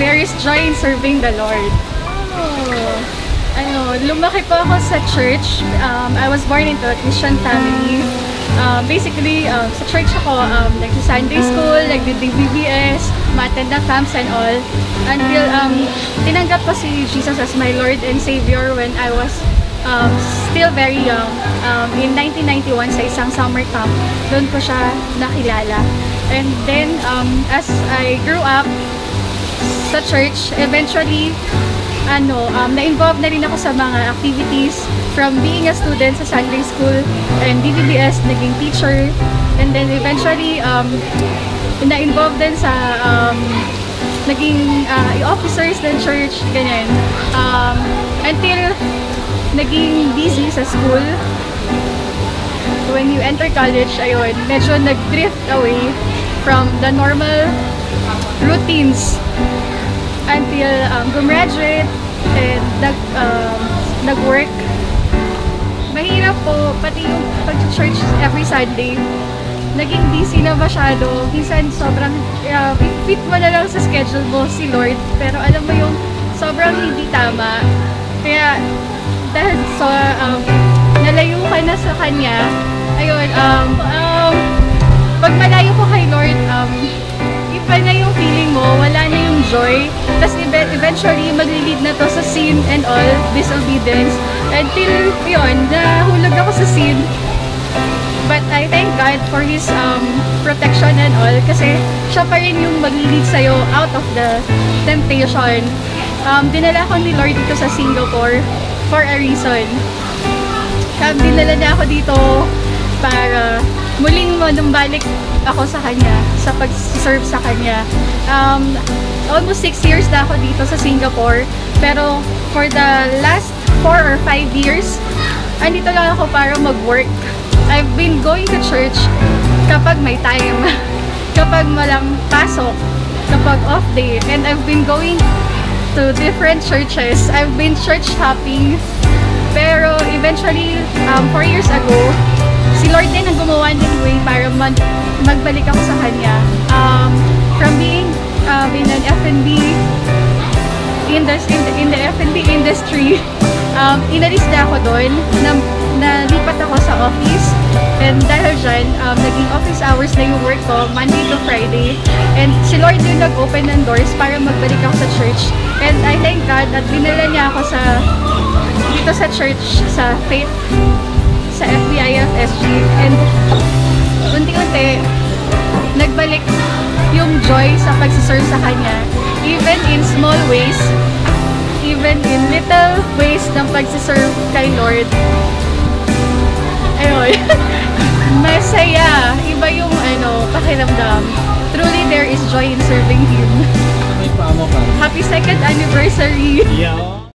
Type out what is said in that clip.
there is joy in serving the Lord. Lumaki po ako sa church. I was born into a Christian family. Basically, sa church ako, nag-Sunday school, nag-DBBS, ma-attend na camps and all. Until tinanggap ko si Jesus as my Lord and Savior when I was still very young. In 1991 sa isang summer camp, doon ko siya nakilala. And then, as I grew up sa church, eventually, na-involve na rin ako sa mga activities from being a student sa Sunday school and DBBS, naging teacher, and then eventually na-involve din sa naging officers ng church, ganyan. Until naging busy sa school. When you enter college, ayun, medyo nag-drift away from the normal routines until gumraduate and nag-work. Mahirap po, pati yung pag-church every Sunday. Naging busy na masyado. Minsan sobrang fit mo na lang sa schedule mo si Lord. Pero alam mo yung sobrang hindi tama. Kaya dahil nalayo ka na sa Kanya, ayun, pag malayo ko kay Lord, iba na yung feeling mo, wala na yung joy. Tapos eventually, maglilid na to sa sin and all, disobedience. Until, yun, nahulog ako sa sin. But I thank God for His protection and all, kasi siya pa rin yung maglilid sa'yo out of the temptation. Dinala ko ni Lord dito sa Singapore for a reason. Dinala na ako dito para muling manumbalik ako sa Kanya, sa pag-serve sa Kanya. Almost 6 years na ako dito sa Singapore, pero for the last 4 or 5 years, andito lang ako para mag-work. I've been going to church kapag may time, kapag walang pasok, kapag off day, and I've been going to different churches. I've been church hopping, pero eventually, 4 years ago, si Lord din ang gumawa ng way para magbalik ako sa Kanya. From being in an F&B in the F&B industry, inalis na ako doon, nalipat ako sa office, and dahil dyan, naging office hours na yung work ko, Monday to Friday, and si Lord din nag-open ng doors para magbalik ako sa church, and I thank God at dinala niya ako dito sa church, sa Faith, sa FBIFSG, and unti-unti nagbalik yung joy sa pagsiserve sa Kanya, even in small ways, even in little ways ng pagsiserve kay Lord. Ayun. Masaya, iba yung pakiramdam. Truly there is joy in serving Him. May paamo ka. Happy 2nd anniversary. Yeah.